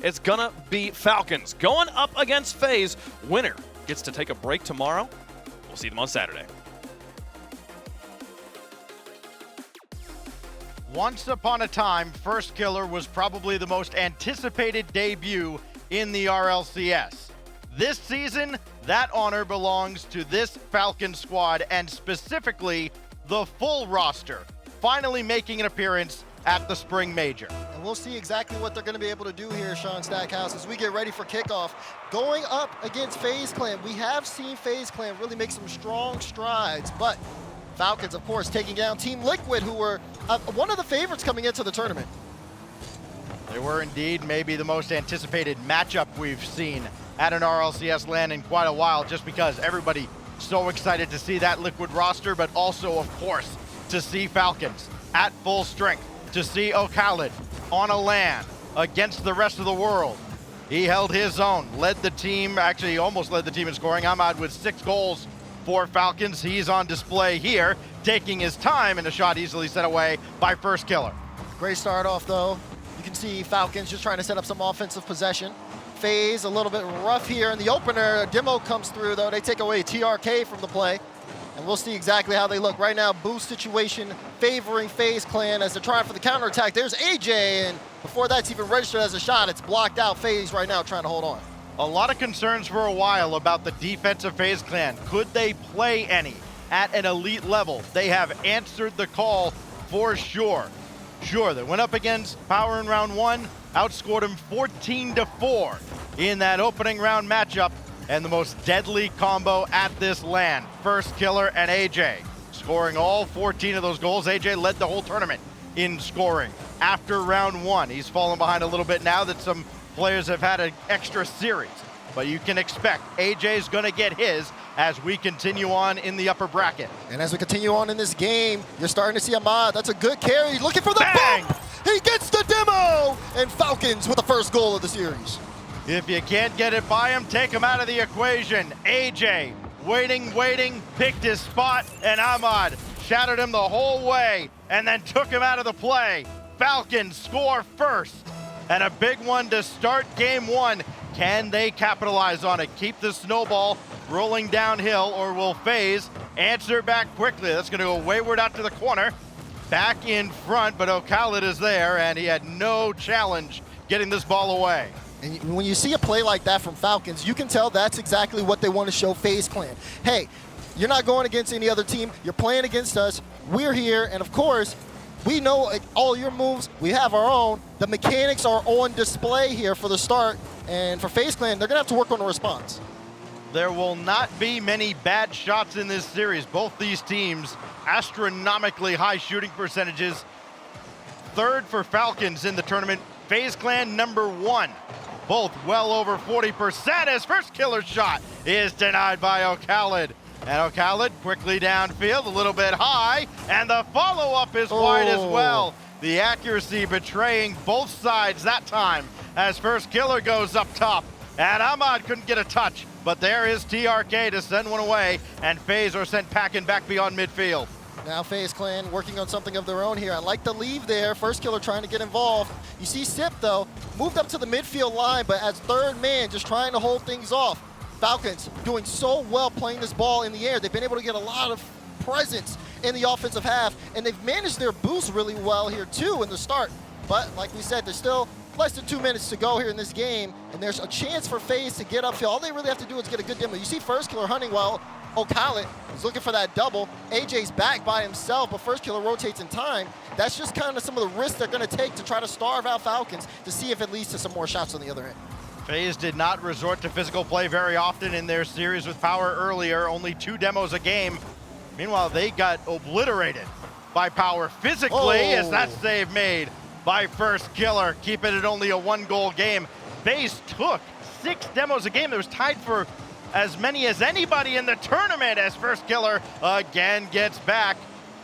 it's gonna be Falcons going up against FaZe. Winner gets to take a break tomorrow. We'll see them on Saturday. Once upon a time, First Killer was probably the most anticipated debut in the RLCS. This season, that honor belongs to this Falcon squad, and specifically the full roster, finally making an appearance at the Spring Major. And we'll see exactly what they're going to be able to do here, Sean Stackhouse, as we get ready for kickoff. Going up against FaZe Clan, we have seen FaZe Clan really make some strong strides, but Falcons, of course, taking down Team Liquid, who were one of the favorites coming into the tournament. They were indeed maybe the most anticipated matchup we've seen at an RLCS LAN in quite a while, just because everybody so excited to see that Liquid roster, but also, of course, to see Falcons at full strength, to see Khaled on a LAN against the rest of the world. He held his own, led the team, actually almost led the team in scoring. Ahmad with 6 goals for Falcons. He's on display here, taking his time, and a shot easily set away by First Killer. Great start off, though. You can see Falcons just trying to set up some offensive possession. FaZe a little bit rough here in the opener. A demo comes through, though. They take away TRK from the play, and we'll see exactly how they look. Right now, boost situation favoring FaZe Clan as they're trying for the counterattack. There's AJ, and before that's even registered as a shot, it's blocked out. FaZe right now trying to hold on. A lot of concerns for a while about the defense of FaZe Clan. Could they play any at an elite level? They have answered the call for sure. Sure, they went up against Power in round 1, outscored him 14-4 in that opening round matchup, and the most deadly combo at this LAN. First Killer and AJ scoring all 14 of those goals. AJ led the whole tournament in scoring after round 1. He's fallen behind a little bit now that some players have had an extra series, but you can expect AJ's gonna get his as we continue on in the upper bracket. And as we continue on in this game, you're starting to see Ahmad. That's a good carry. Looking for the Bang! bump. He gets the demo! And Falcons with the first goal of the series. If you can't get it by him, take him out of the equation. AJ, waiting, picked his spot, and Ahmad shadowed him the whole way and then took him out of the play. Falcons score first, and a big one to start game 1. Can they capitalize on it? Keep the snowball rolling downhill, or will FaZe answer back quickly? That's gonna go wayward out to the corner. Back in front, but Khaled is there, and he had no challenge getting this ball away. And when you see a play like that from Falcons, you can tell that's exactly what they want to show FaZe Clan. Hey, you're not going against any other team. You're playing against us. We're here, and of course, we know all your moves. We have our own. The mechanics are on display here for the start, and for FaZe Clan, they're gonna have to work on the response. There will not be many bad shots in this series. Both these teams, astronomically high shooting percentages. Third for Falcons in the tournament. FaZe Clan number 1. Both well over 40% as First Killer's shot is denied by Khaled. And Khaled quickly downfield, a little bit high, and the follow-up is wide as well. The accuracy betraying both sides that time as First Killer goes up top. And Ahmad couldn't get a touch, but there is TRK to send one away, and FaZe are sent packing back beyond midfield. Now FaZe Clan working on something of their own here. I like the leave there. First Killer trying to get involved. You see Sip, though, moved up to the midfield line, but as third man, just trying to hold things off. Falcons doing so well playing this ball in the air. They've been able to get a lot of presence in the offensive half, and they've managed their boost really well here, too, in the start. But like we said, there's still less than 2 minutes to go here in this game, and there's a chance for FaZe to get upfield. All they really have to do is get a good demo. You see First Killer hunting while Khaled is looking for that double. AJ's back by himself, but First Killer rotates in time. That's just kind of some of the risks they're going to take to try to starve out Falcons to see if it leads to some more shots on the other end. FaZe did not resort to physical play very often in their series with Power earlier, only 2 demos a game. Meanwhile, they got obliterated by Power physically as that save made by First Killer, keeping it only a 1-goal game. FaZe took 6 demos a game. That was tied for as many as anybody in the tournament as First Killer again gets back.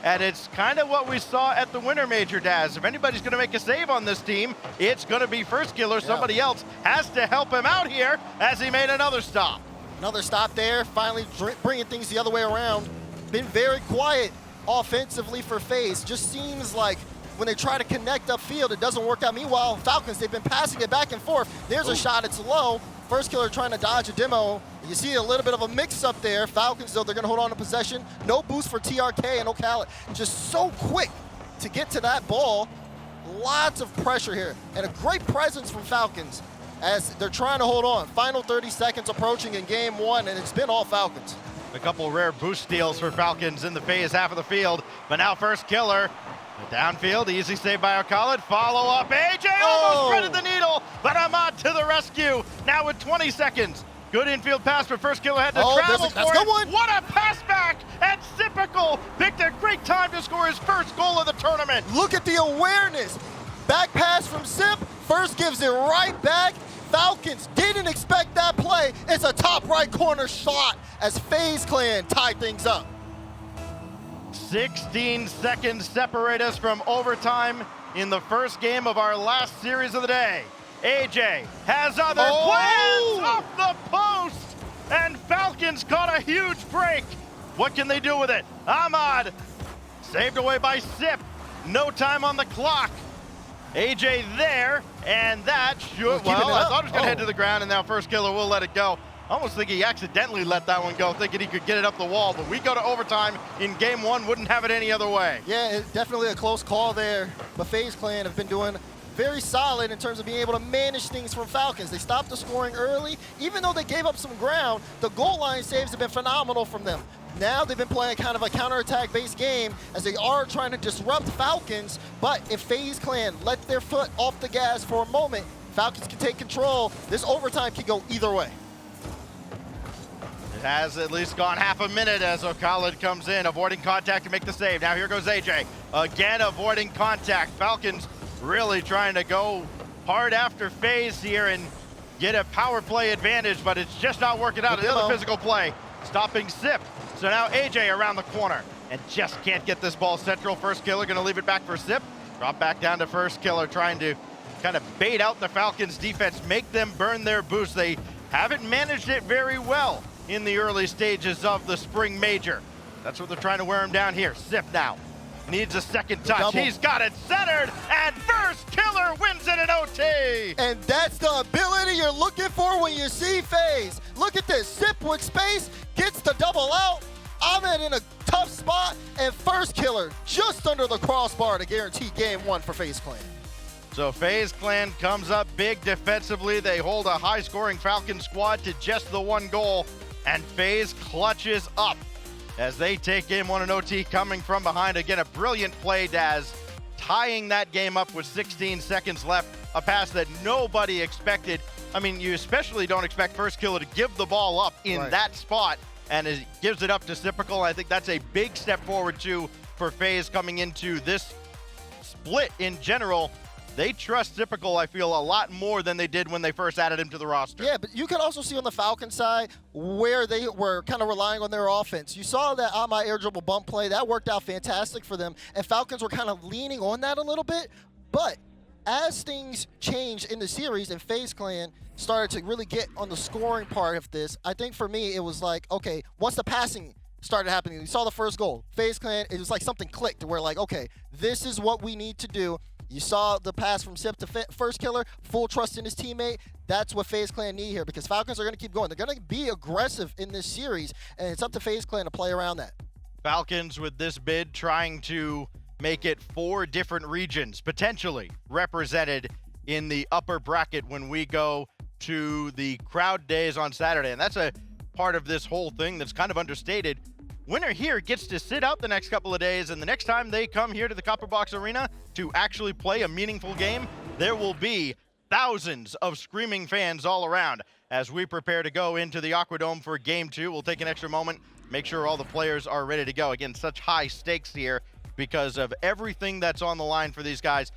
And it's kind of what we saw at the Winter Major, Daz. If anybody's going to make a save on this team, it's going to be First Killer. Yeah. Somebody else has to help him out here as he made another stop. Another stop there, finally bringing things the other way around. Been very quiet offensively for FaZe. Just seems like when they try to connect upfield, it doesn't work out. Meanwhile, Falcons, they've been passing it back and forth. There's a shot, it's low. First killer trying to dodge a demo. You see a little bit of a mix-up there. Falcons, though, they're going to hold on to possession. No boost for TRK and Ocala. Just so quick to get to that ball. Lots of pressure here. And a great presence from Falcons as they're trying to hold on. Final 30 seconds approaching in game one, and it's been all Falcons. A couple rare boost steals for Falcons in the FaZe half of the field. But now first killer. The downfield, easy save by Ocala. Follow up, AJ almost threaded the needle, but Ahmad to the rescue. Now with 20 seconds. Good infield pass, but first killer had to travel for it. What a pass back, and Sipical picked a great time to score his first goal of the tournament. Look at the awareness. Back pass from Sip, first gives it right back. Falcons didn't expect that play. It's a top right corner shot as FaZe Clan tied things up. 16 seconds separate us from overtime in the first game of our last series of the day. AJ has other plans off the post, and Falcons caught a huge break. What can they do with it? Ahmad saved away by Sip. No time on the clock. AJ there, and that should, well, I thought it was going to head to the ground, and now first killer will let it go. Almost think he accidentally let that one go, thinking he could get it up the wall, but we go to overtime in game one, wouldn't have it any other way. Yeah, it's definitely a close call there, but FaZe Clan have been doing very solid in terms of being able to manage things from Falcons. They stopped the scoring early. Even though they gave up some ground, the goal line saves have been phenomenal from them. Now they've been playing kind of a counterattack based game as they are trying to disrupt Falcons, but if FaZe Clan let their foot off the gas for a moment, Falcons can take control. This overtime can go either way. It has at least gone half a minute as Ocala comes in, avoiding contact to make the save. Now here goes AJ, again avoiding contact. Falcons really trying to go hard after FaZe here and get a power play advantage, but it's just not working out. Another physical play, stopping Sip. So now AJ around the corner and just can't get this ball central. First killer gonna leave it back for Sip. Drop back down to first killer, trying to kind of bait out the Falcons defense, make them burn their boost. They haven't managed it very well in the early stages of the Spring Major. That's what they're trying to wear him down here. Sip now needs a second touch. He's got it centered, and first killer wins it in OT. And that's the ability you're looking for when you see FaZe. Look at this, Sip with space, gets the double out. Ahmed in a tough spot, and first killer just under the crossbar to guarantee game one for FaZe Clan. So FaZe Clan comes up big defensively. They hold a high-scoring Falcon squad to just the one goal, and FaZe clutches up as they take game one in OT, coming from behind. Again, a brilliant play, Daz, tying that game up with 16 seconds left. A pass that nobody expected. I mean, you especially don't expect first killer to give the ball up in that spot, and it gives it up to Sipical. I think that's a big step forward, too, for FaZe coming into this split in general. They trust Sipical, I feel, a lot more than they did when they first added him to the roster. Yeah, but you can also see on the Falcon side where they were kind of relying on their offense. You saw that Ahmad air dribble bump play. That worked out fantastic for them, and Falcons were kind of leaning on that a little bit. But as things changed in the series and FaZe Clan started to really get on the scoring part of this, I think for me it was like, okay, once the passing started happening, you saw the first goal, FaZe Clan, it was like something clicked where like, okay, this is what we need to do. You saw the pass from Sip to first killer, full trust in his teammate. That's what FaZe Clan need here, because Falcons are going to keep going. They're going to be aggressive in this series, and it's up to FaZe Clan to play around that. Falcons with this bid trying to make it 4 different regions potentially represented in the upper bracket when we go to the crowd days on Saturday. And that's a part of this whole thing that's kind of understated. Winner here gets to sit out the next couple of days, and the next time they come here to the Copper Box Arena to actually play a meaningful game, there will be thousands of screaming fans all around as we prepare to go into the Aquadome for Game 2. We'll take an extra moment, make sure all the players are ready to go. Again, such high stakes here because of everything that's on the line for these guys.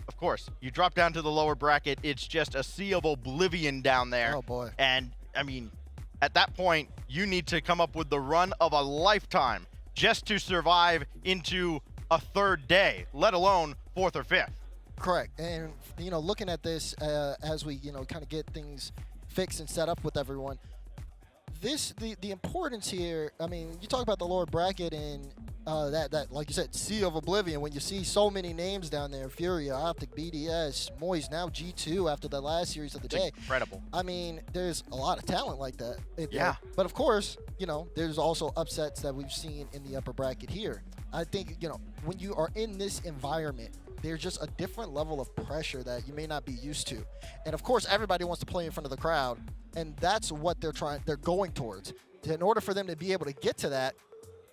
Of course, you drop down to the lower bracket, it's just a sea of oblivion down there. Oh, boy. And, I mean, at that point, you need to come up with the run of a lifetime just to survive into a third day, let alone 4th or 5th. Correct. And, you know, looking at this as we, you know, kind of get things fixed and set up with everyone, the importance here, I mean, you talk about the lower bracket and that like you said, Sea of Oblivion, when you see so many names down there, Furia, Optic, BDS, Moist, now G2 after the last series of the day. Incredible. I mean, there's a lot of talent like that. Yeah. But of course, you know, there's also upsets that we've seen in the upper bracket here. I think, you know, when you are in this environment, there's just a different level of pressure that you may not be used to. And of course, everybody wants to play in front of the crowd, and that's what they're going towards. In order for them to be able to get to that,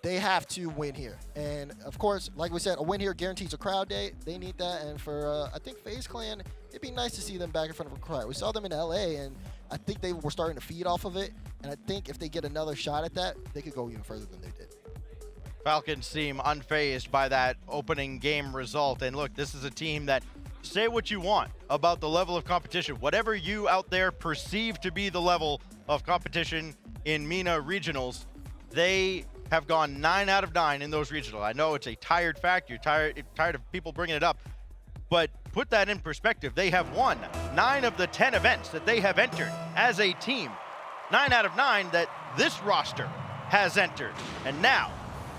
they have to win here. And of course, like we said, a win here guarantees a crowd day. They need that. And for, I think, FaZe Clan, it'd be nice to see them back in front of a crowd. We saw them in LA, and I think they were starting to feed off of it. And I think if they get another shot at that, they could go even further than they did. Falcons seem unfazed by that opening game result. And look, this is a team that, say what you want about the level of competition. Whatever you out there perceive to be the level of competition in MENA regionals, they have gone 9 out of 9 in those regionals. I know it's a tired fact. You're tired of people bringing it up. But put that in perspective. They have won 9 of the 10 events that they have entered as a team. 9 out of 9 that this roster has entered. And now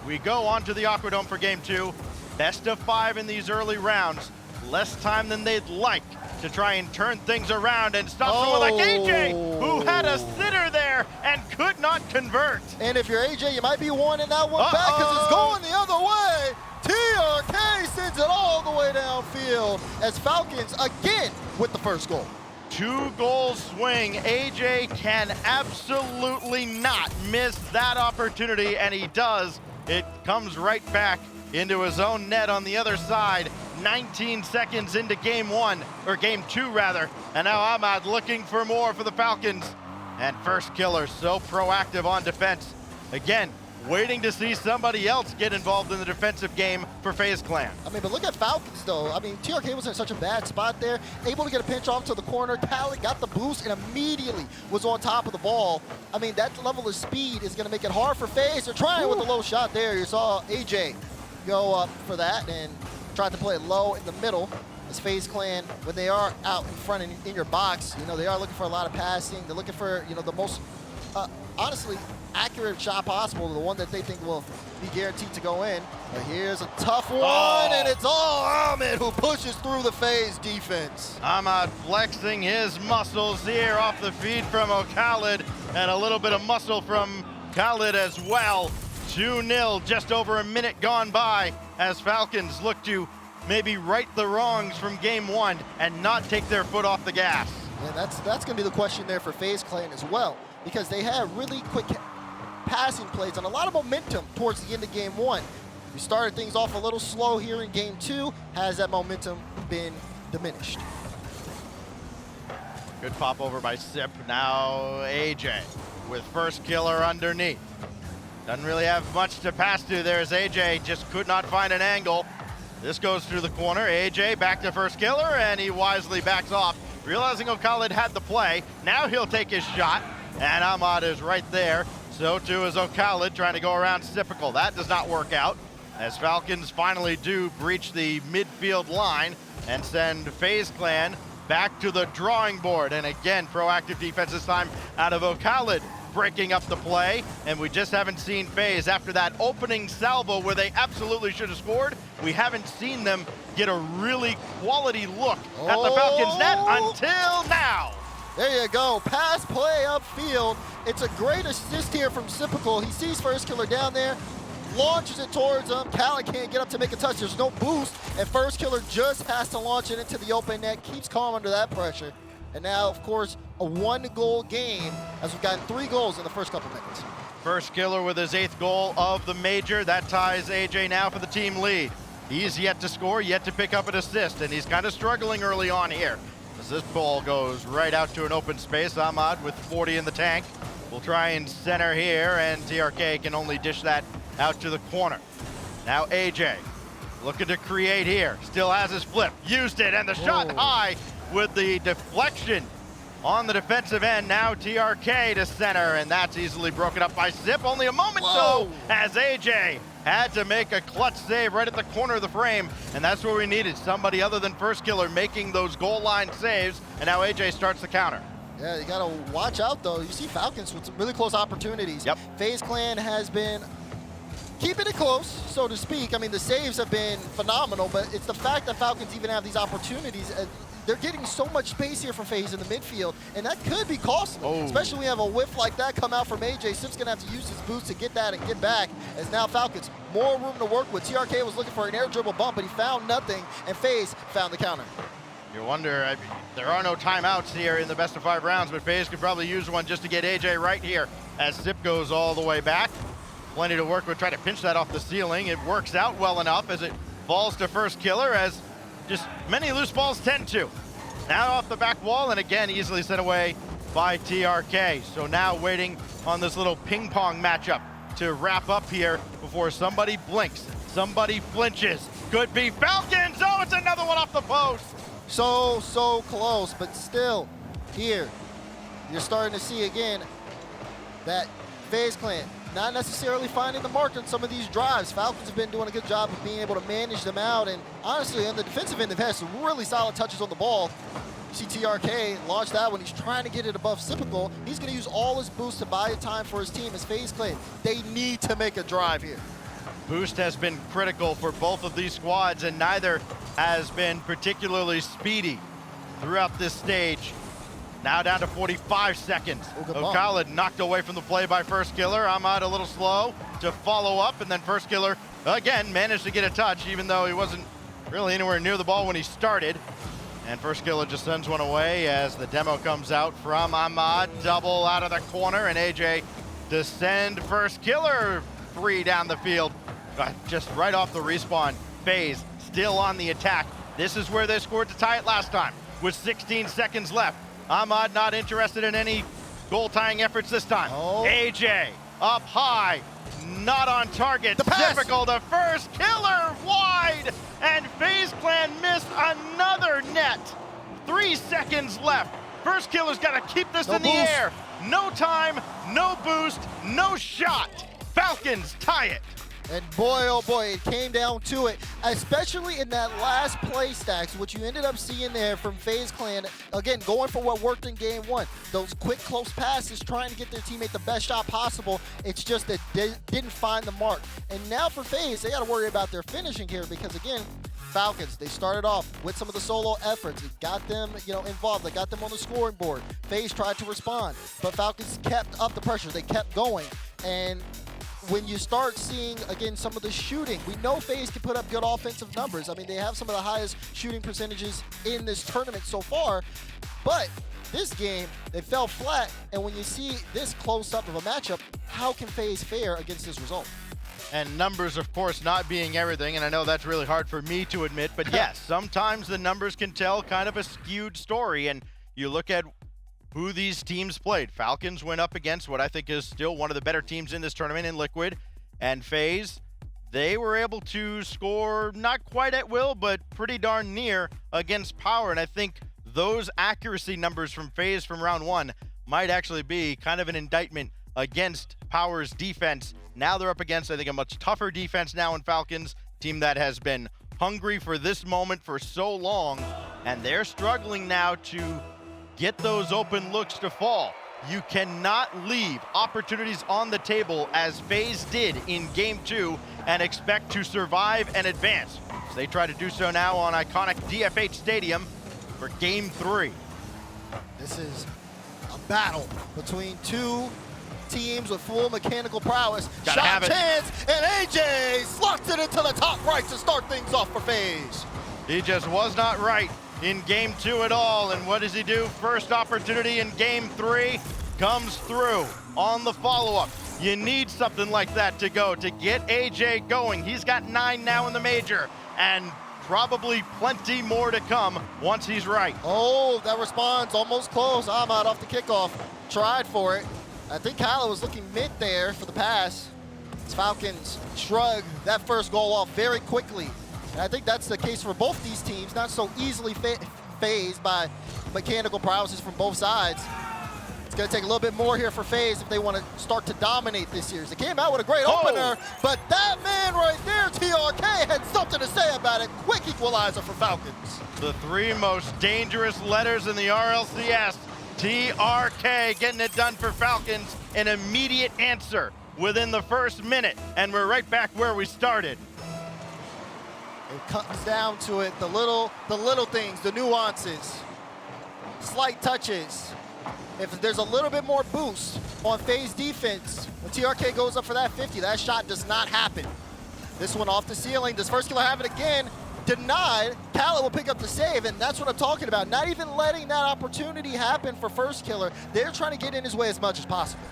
we go on to the Aquadome for Game 2. Best of 5 in these early rounds. Less time than they'd like to try and turn things around and stop someone like AJ, who had a sitter there and could not convert. And if you're AJ, you might be wanting that one back because it's going the other way. TRK sends it all the way downfield as Falcons again with the first goal. 2-goal swing. AJ can absolutely not miss that opportunity, and he does. It comes right back into his own net on the other side. 19 seconds into game 1, or game 2 rather. And now Ahmad looking for more for the Falcons. And first killer so proactive on defense. Again, waiting to see somebody else get involved in the defensive game for FaZe Clan. I mean, but look at Falcons though. I mean, TRK was in such a bad spot there. Able to get a pinch off to the corner. Khaled got the boost and immediately was on top of the ball. I mean, that level of speed is gonna make it hard for FaZe. They're trying with a low shot there. You saw AJ go up for that and tried to play it low in the middle. As FaZe Clan, when they are out in front in your box, you know, they are looking for a lot of passing. They're looking for, you know, the most, honestly, accurate shot possible, the one that they think will be guaranteed to go in. But here's a tough one, and it's all Ahmed who pushes through the FaZe defense. Ahmad flexing his muscles here off the feed from Khaled, and a little bit of muscle from Khaled as well. 2-0, just over a minute gone by as Falcons look to maybe right the wrongs from game 1 and not take their foot off the gas. And that's going to be the question there for FaZe Clan as well, because they had really quick passing plays and a lot of momentum towards the end of game 1. We started things off a little slow here in game 2. Has that momentum been diminished? Good pop over by Sip. Now AJ with first killer underneath. Doesn't really have much to pass to. There's AJ, just could not find an angle. This goes through the corner. AJ back to first killer, and he wisely backs off, realizing Khaled had the play. Now he'll take his shot, and Ahmad is right there. So too is Khaled trying to go around Sipical. That does not work out, as Falcons finally do breach the midfield line and send FaZe Clan back to the drawing board. And again, proactive defense this time out of Khaled, breaking up the play, and we just haven't seen FaZe after that opening salvo where they absolutely should have scored. We haven't seen them get a really quality look at the Falcons net until now. There you go, pass play upfield. It's a great assist here from Sipical. He sees first killer down there, launches it towards him. Khaled can't get up to make a touch. There's no boost, and first killer just has to launch it into the open net, keeps calm under that pressure. And now, of course, a 1-goal game as we've gotten 3 goals in the first couple minutes. First killer with his 8th goal of the major. That ties AJ now for the team lead. He's yet to score, yet to pick up an assist, and he's kind of struggling early on here. As this ball goes right out to an open space, Ahmad with 40 in the tank will try and center here, and TRK can only dish that out to the corner. Now AJ looking to create here. Still has his flip, used it, and the shot high with the deflection on the defensive end. Now TRK to center, and that's easily broken up by Zip. Only a moment though, as AJ had to make a clutch save right at the corner of the frame, and that's where we needed somebody other than first killer making those goal line saves, and now AJ starts the counter. Yeah, you gotta watch out though. You see Falcons with some really close opportunities. Yep. FaZe Clan has been keeping it close, so to speak. I mean, the saves have been phenomenal, but it's the fact that Falcons even have these opportunities. They're getting so much space here for FaZe in the midfield, and that could be costly, especially when you have a whiff like that come out from AJ. Sip's gonna have to use his boots to get that and get back, as now Falcons, more room to work with. TRK was looking for an air dribble bump, but he found nothing, and FaZe found the counter. You wonder, I mean, there are no timeouts here in the best of 5 rounds, but FaZe could probably use one just to get AJ right here as Sip goes all the way back. Plenty to work with, try to pinch that off the ceiling. It works out well enough as it falls to first killer, as just many loose balls tend to. Now off the back wall, and again, easily sent away by TRK. So now waiting on this little ping pong matchup to wrap up here before somebody blinks, somebody flinches. Could be Falcons. Oh, it's another one off the post. So close, but still here, you're starting to see again that FaZe Clan not necessarily finding the mark on some of these drives. Falcons have been doing a good job of being able to manage them out, and honestly, on the defensive end, they've had some really solid touches on the ball. You see TRK launch that when he's trying to get it above Sipical. He's going to use all his boost to buy time for his team as FaZe Clan. They need to make a drive here. Boost has been critical for both of these squads, and neither has been particularly speedy throughout this stage. Now down to 45 seconds. Khaled knocked away from the play by First Killer. Ahmad a little slow to follow up, and then First Killer again managed to get a touch, even though he wasn't really anywhere near the ball when he started. And First Killer just sends one away as the demo comes out from Ahmad. Double out of the corner, and AJ to send First Killer free down the field. Just right off the respawn. FaZe still on the attack. This is where they scored to tie it last time with 16 seconds left. Ahmad not interested in any goal-tying efforts this time. AJ up high, not on target. Typical to First Killer, wide, and FaZe Clan missed another net. 3 seconds left. First Killer's got to keep this in the air. No time, no boost, no shot. Falcons tie it. And boy, oh boy, it came down to it, especially in that last play stacks, what you ended up seeing there from FaZe Clan, again, going for what worked in game 1. Those quick, close passes, trying to get their teammate the best shot possible. It's just that they didn't find the mark. And now for FaZe, they got to worry about their finishing here because, again, Falcons, they started off with some of the solo efforts. It got them, involved. They got them on the scoring board. FaZe tried to respond, but Falcons kept up the pressure. They kept going. And when you start seeing, again, some of the shooting, we know FaZe can put up good offensive numbers. I mean, they have some of the highest shooting percentages in this tournament so far, but this game, they fell flat, and when you see this close-up of a matchup, how can FaZe fare against this result? And numbers, of course, not being everything, and I know that's really hard for me to admit, but yes, sometimes the numbers can tell kind of a skewed story, and you look at who these teams played. Falcons went up against what I think is still one of the better teams in this tournament in Liquid, and FaZe, they were able to score not quite at will, but pretty darn near against Power, and I think those accuracy numbers from FaZe from round 1 might actually be kind of an indictment against Power's defense. Now they're up against, I think, a much tougher defense now in Falcons, team that has been hungry for this moment for so long, and they're struggling now to get those open looks to fall. You cannot leave opportunities on the table as FaZe did in game 2 and expect to survive and advance. So they try to do so now on iconic DFH Stadium for game 3. This is a battle between two teams with full mechanical prowess. Gotta have it. Chance, and AJ slots it into the top right to start things off for FaZe. He just was not right in game 2 at all, and what does he do? First opportunity in game 3 comes through on the follow-up. You need something like that to go to get AJ going. He's got 9 now in the major, and probably plenty more to come once he's right. Oh, that response almost close. Ahmad off the kickoff, tried for it. I think Kyla was looking mid there for the pass. Falcons shrug that first goal off very quickly. And I think that's the case for both these teams, not so easily phased by mechanical prowesses from both sides. It's going to take a little bit more here for FaZe if they want to start to dominate this series. They came out with a great opener, but that man right there, TRK, had something to say about it. Quick equalizer for Falcons. The 3 most dangerous letters in the RLCS TRK getting it done for Falcons. An immediate answer within the first minute, and we're right back where we started. It comes down to it, the little things, the nuances, slight touches. If there's a little bit more boost on FaZe defense, when TRK goes up for that 50, that shot does not happen. This one off the ceiling. Does First Killer have it again? Denied. Khaled will pick up the save, and that's what I'm talking about. Not even letting that opportunity happen for First Killer. They're trying to get in his way as much as possible.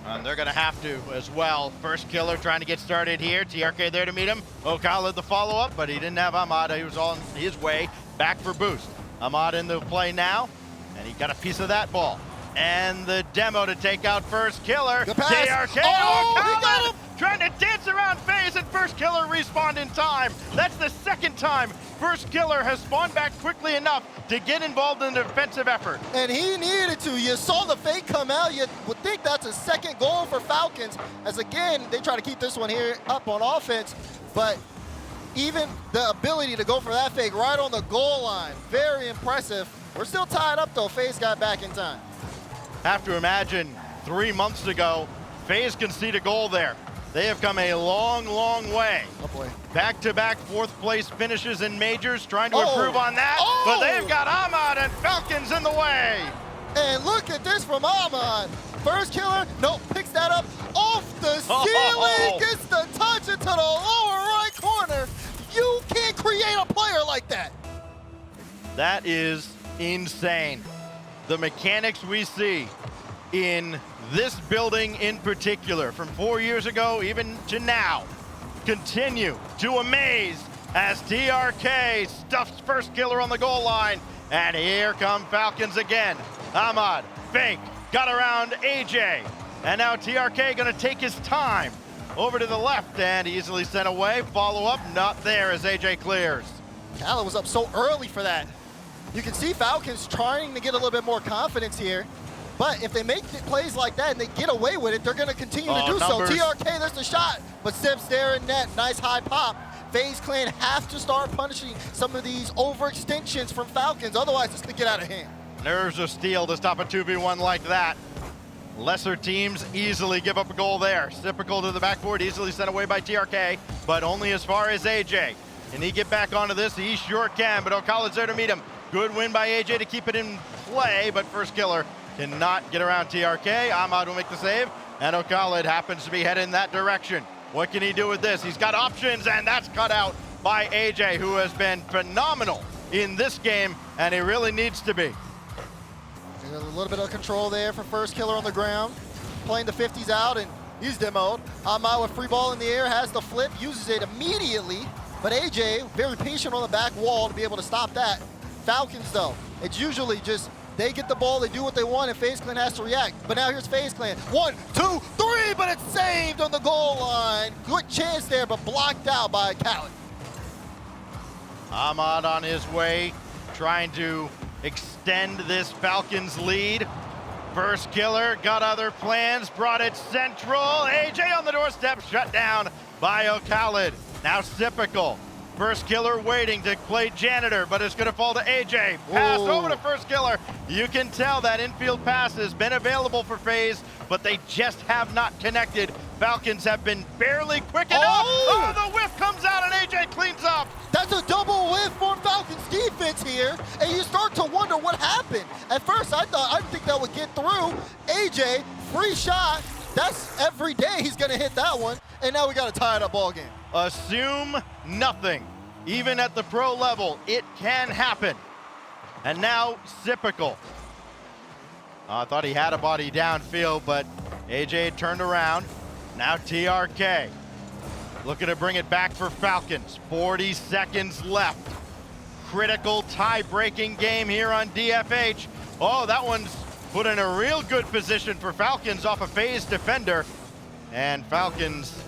And they're going to have to as well. First Killer trying to get started here. TRK there to meet him. Khaled the follow-up, but he didn't have Ahmad. He was on his way back for boost. Ahmad in the play now, and he got a piece of that ball. And the demo to take out First Killer. TRK, he got him! Trying to dance around FaZe, and First Killer respawned in time. That's the second time First Killer has spawned back quickly enough to get involved in the defensive effort. And he needed to. You saw the fake come out. You would think that's a second goal for Falcons, as again, they try to keep this one here up on offense. But even the ability to go for that fake right on the goal line, very impressive. We're still tied up though. FaZe got back in time. Have to imagine 3 months ago, FaZe conceded a goal there. They have come a long, long way. Oh boy. Back-to-back fourth place finishes in majors, trying to improve on that. But they've got Ahmad and Falcons in the way. And look at this from Ahmad. First Killer, nope, picks that up off the ceiling, gets the touch into the lower right corner. You can't create a player like that. That is insane. The mechanics we see in this building in particular, from 4 years ago even to now, continue to amaze as TRK stuffs First Killer on the goal line. And here come Falcons again. Ahmad, fake, got around AJ. And now TRK gonna take his time over to the left and easily sent away. Follow up, not there as AJ clears. Khaled was up so early for that. You can see Falcons trying to get a little bit more confidence here. But if they make plays like that and they get away with it, they're going to continue to do numbers. so. TRK, there's the shot, but Sips there in net. Nice high pop. FaZe Clan have to start punishing some of these overextensions from Falcons. Otherwise, it's going to get out of hand. Nerves of steel to stop a 2v1 like that. Lesser teams easily give up a goal there. Typical to the backboard, easily sent away by TRK, but only as far as AJ. Can he get back onto this? He sure can, but O'Khaled's there to meet him. Good win by AJ to keep it in play, but First Killer cannot get around TRK. Ahmad will make the save, and O'Khaled happens to be heading in that direction. What can he do with this? He's got options, and that's cut out by AJ, who has been phenomenal in this game, and he really needs to be. A little bit of control there for First Killer on the ground. Playing the 50s out, and he's demoed. Ahmad with free ball in the air, has the flip, uses it immediately, but AJ, very patient on the back wall to be able to stop that. Falcons, though, it's usually just they get the ball, they do what they want, and FaZe Clan has to react. But now here's FaZe Clan. 1, 2, 3, but it's saved on the goal line. Good chance there, but blocked out by Khaled. Ahmad on his way, trying to extend this Falcons lead. First Killer got other plans, brought it central. AJ on the doorstep, shut down by O'Khaled. Now Typical. First Killer waiting to play janitor, but it's gonna fall to AJ. Pass over to First Killer. You can tell that infield pass has been available for FaZe, but they just have not connected. Falcons have been barely quick enough. Oh, the whiff comes out and AJ cleans up. That's a double whiff for Falcons defense here, and you start to wonder what happened. At first, I didn't think that would get through. AJ, free shot. That's every day he's gonna hit that one, and now we got a tied up ball game. Assume nothing. Even at the pro level, it can happen. And now Typical. I thought he had a body downfield, but AJ turned around. Now TRK. Looking to bring it back for Falcons. 40 seconds left. Critical tie-breaking game here on DFH. Oh, that one's put in a real good position for Falcons off a FaZe defender. And Falcons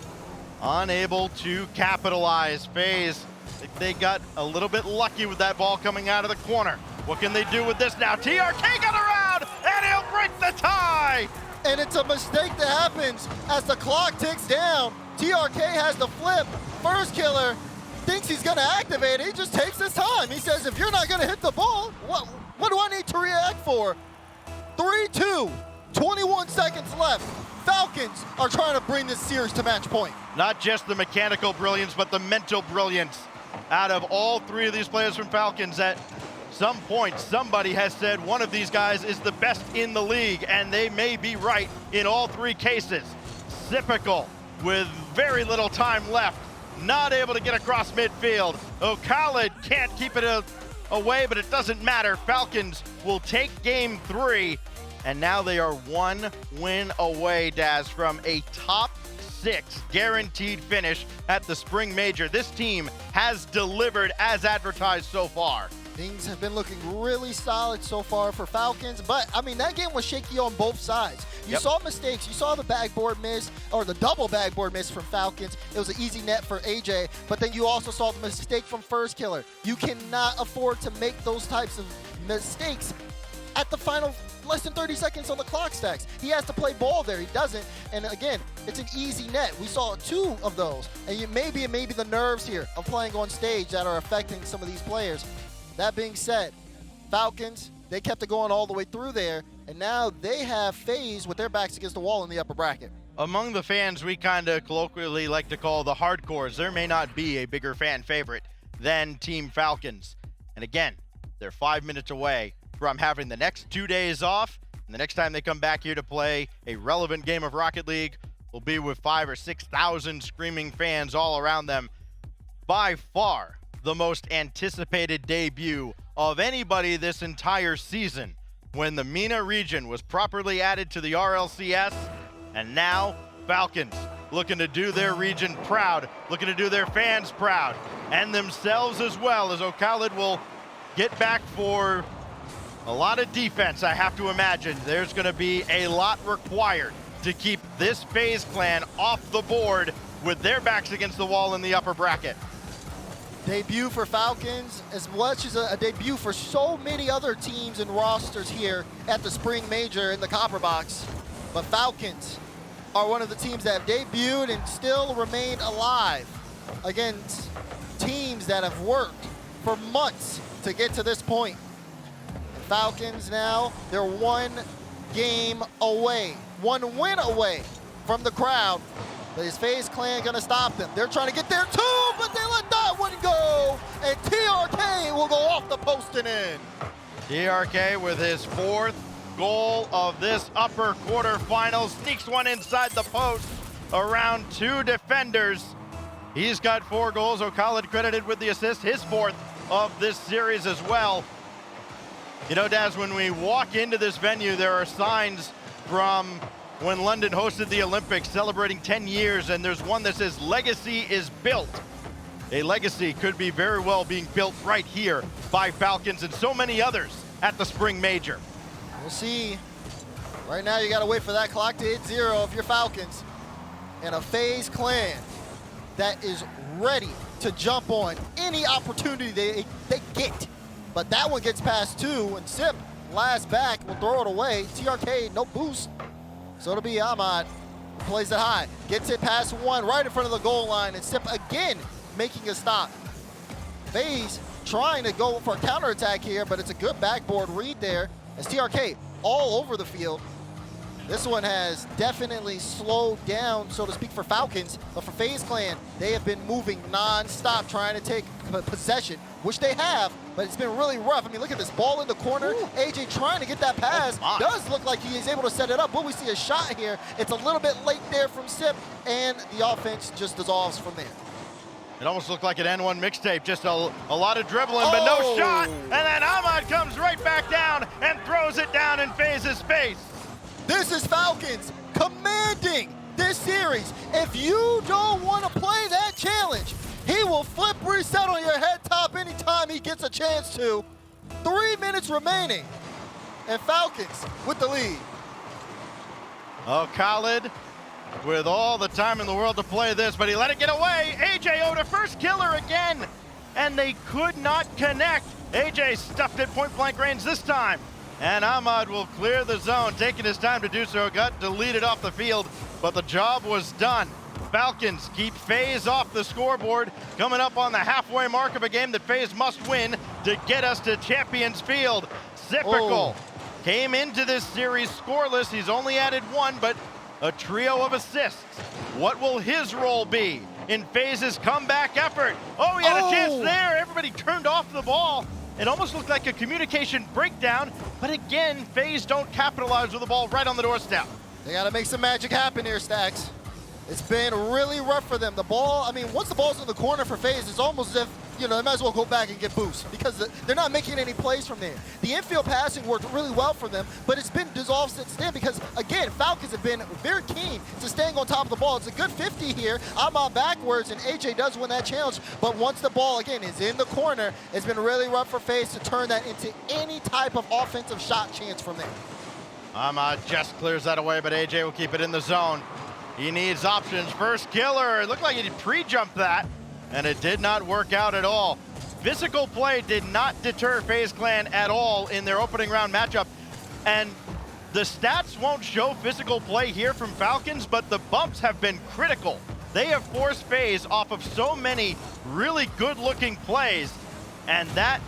unable to capitalize. FaZe, they got a little bit lucky with that ball coming out of the corner. What can they do with this now? TRK got around, and he'll break the tie! And it's a mistake that happens as the clock ticks down. TRK has the flip. First Killer thinks he's gonna activate it. He just takes his time. He says, if you're not gonna hit the ball, what do I need to react for? 3-2, 21 seconds left. Falcons are trying to bring this series to match point. Not just the mechanical brilliance, but the mental brilliance out of all three of these players from Falcons. At some point, somebody has said one of these guys is the best in the league, and they may be right in all three cases. Sypical, with very little time left, not able to get across midfield. Khalid can't keep it away, but it doesn't matter. Falcons will take game 3, and now they are 1 win away, Daz, from a top 6 guaranteed finish at the Spring Major. This team has delivered as advertised so far. Things have been looking really solid so far for Falcons, but I mean, that game was shaky on both sides. You saw mistakes, you saw the backboard miss, or the double backboard miss from Falcons. It was an easy net for AJ, but then you also saw the mistake from First Killer. You cannot afford to make those types of mistakes at the final less than 30 seconds on the clock stacks. He has to play ball there, he doesn't, and again, it's an easy net. We saw 2 of those, and maybe the nerves here of playing on stage that are affecting some of these players. That being said, Falcons, they kept it going all the way through there, and now they have FaZe with their backs against the wall in the upper bracket. Among the fans we kind of colloquially like to call the hardcores, there may not be a bigger fan favorite than Team Falcons. And again, they're 5 minutes away from having the next 2 days off, and the next time they come back here to play a relevant game of Rocket League will be with 5,000 or 6,000 screaming fans all around them. By far, the most anticipated debut of anybody this entire season, when the MENA region was properly added to the RLCS, and now Falcons looking to do their region proud, looking to do their fans proud, and themselves as well, as Khalid will get back for a lot of defense. I have to imagine there's going to be a lot required to keep this FaZe clan off the board with their backs against the wall in the upper bracket. Debut for Falcons, as much as a debut for so many other teams and rosters here at the Spring Major in the Copper Box. But Falcons are one of the teams that have debuted and still remain alive against teams that have worked for months to get to this point. And Falcons now, they're 1 game away, 1 win away from the crowd. But is FaZe clan gonna stop them? They're trying to get there too, but they let that one go. And TRK will go off the post and in. TRK with his 4th goal of this upper quarterfinal, sneaks one inside the post around 2 defenders. He's got 4 goals. Khalid credited with the assist, his 4th of this series as well. You know, Daz, when we walk into this venue, there are signs from when London hosted the Olympics celebrating 10 years, and there's one that says legacy is built. A legacy could be very well being built right here by Falcons and so many others at the Spring Major. We'll see. Right now you gotta wait for that clock to hit 0 if you're Falcons. And a FaZe clan that is ready to jump on any opportunity they get. But that one gets past 2, and Sip, last back, will throw it away. TRK, no boost. So it'll be Ahmad, who plays it high, gets it past 1, right in front of the goal line, and Sip again making a stop. FaZe trying to go for a counterattack here, but it's a good backboard read there, as TRK all over the field. This one has definitely slowed down, so to speak, for Falcons, but for FaZe clan, they have been moving non-stop, trying to take possession, which they have, but it's been really rough. I mean, look at this ball in the corner. Ooh. AJ trying to get that pass. Does look like he is able to set it up, but we see a shot here. It's a little bit late there from Sip, and the offense just dissolves from there. It almost looked like an N1 mixtape, just a lot of dribbling, but no shot. And then Ahmad comes right back down and throws it down in FaZe's face. This is Falcons commanding this series. If you don't want to play that challenge, he will flip reset on your head top anytime he gets a chance to. 3 minutes remaining, and Falcons with the lead. Khalid with all the time in the world to play this, but he let it get away. AJ to first killer again, and they could not connect. AJ stuffed it point blank range this time, and Ahmad will clear the zone, taking his time to do so. Got deleted off the field, but the job was done. Falcons keep FaZe off the scoreboard, coming up on the halfway mark of a game that FaZe must win to get us to Champions Field. Sypical came into this series scoreless. He's only added one, but a trio of assists. What will his role be in FaZe's comeback effort? Oh, he had a chance there. Everybody turned off the ball. It almost looked like a communication breakdown, but again, FaZe don't capitalize with the ball right on the doorstep. They got to make some magic happen here, Stacks. It's been really rough for them. The ball, I mean, once the ball's in the corner for FaZe, it's almost as if, you know, they might as well go back and get boost because they're not making any plays from there. The infield passing worked really well for them, but it's been dissolved since then because, again, Falcons have been very keen to staying on top of the ball. It's a good 50 here. I'm on backwards, and AJ does win that challenge, but once the ball, again, is in the corner, it's been really rough for FaZe to turn that into any type of offensive shot chance from there. Ahmad just clears that away, but AJ will keep it in the zone. He needs options. First killer. It looked like he pre-jumped that, and it did not work out at all. Physical play did not deter FaZe Clan at all in their opening round matchup. And the stats won't show physical play here from Falcons, but the bumps have been critical. They have forced FaZe off of so many really good-looking plays, and that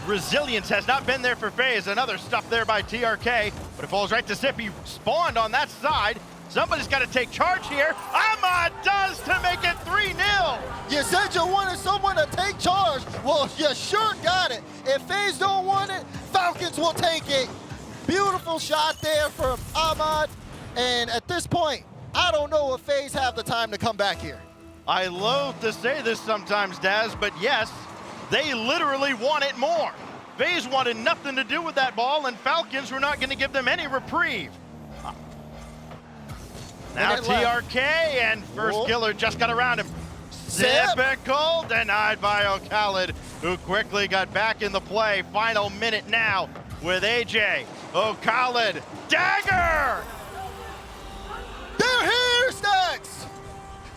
resilience has not been there for FaZe. Another stuff there by TRK, but it falls right to Sip. He spawned on that side. Somebody's got to take charge here. Ahmad does to make it 3-0. You said you wanted someone to take charge. Well, you sure got it. If FaZe don't want it, Falcons will take it. Beautiful shot there from Ahmad. And at this point, I don't know if FaZe have the time to come back here. I loathe to say this sometimes, Daz, but yes, they literally want it more. FaZe wanted nothing to do with that ball, and Falcons were not going to give them any reprieve. Now TRK, and first killer just got around him. Typical, denied by O'Khaled, who quickly got back in the play. Final minute now with AJ. O'Khaled, dagger! They're here, Stacks!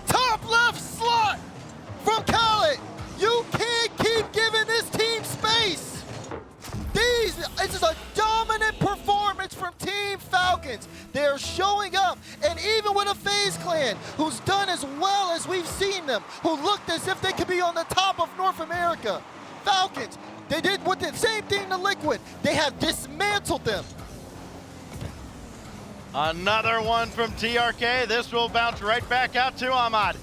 Top left slot from Khaled. You can't keep giving this team space. This is a dominant performance from Team Falcons. They're showing up, and even with a FaZe Clan who's done as well as we've seen them, who looked as if they could be on the top of North America, Falcons, they did with the same thing to Liquid. They have dismantled them. Another one from TRK. This will bounce right back out to Ahmad.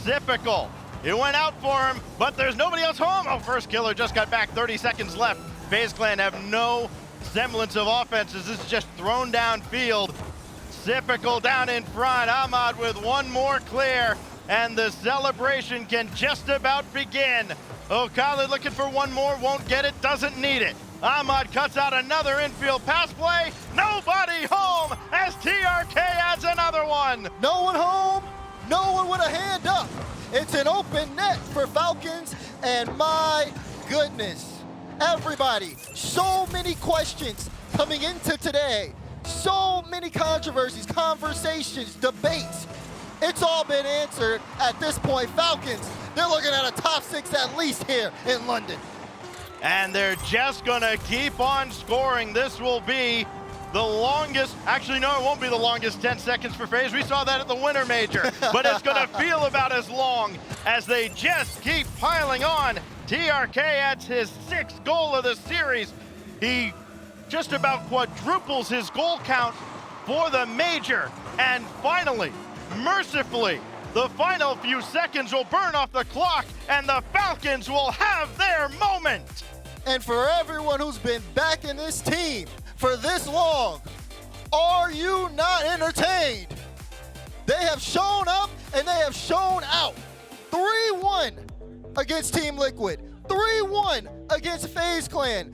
Typical. It went out for him, but there's nobody else home. Oh, first killer just got back, 30 seconds left. FaZe Clan have no semblance of offenses. This is just thrown downfield. Typical down in front. Ahmad with one more clear, and the celebration can just about begin. O'Khaled looking for one more, won't get it, doesn't need it. Ahmad cuts out another infield pass play. Nobody home as TRK adds another one. No one home, no one with a hand up. It's an open net for Falcons, and my goodness. Everybody, so many questions coming into today. So many controversies, conversations, debates. It's all been answered at this point. Falcons, they're looking at a top 6 at least here in London. And they're just gonna keep on scoring. This will be the longest, actually no, it won't be the longest 10 seconds for FaZe. We saw that at the Winter Major, but it's gonna feel about as long as they just keep piling on. TRK adds his 6th goal of the series. He just about quadruples his goal count for the Major. And finally, mercifully, the final few seconds will burn off the clock and the Falcons will have their moment. And for everyone who's been backing this team for this long, are you not entertained? They have shown up and they have shown out. 3-1 against Team Liquid, 3-1 against FaZe Clan.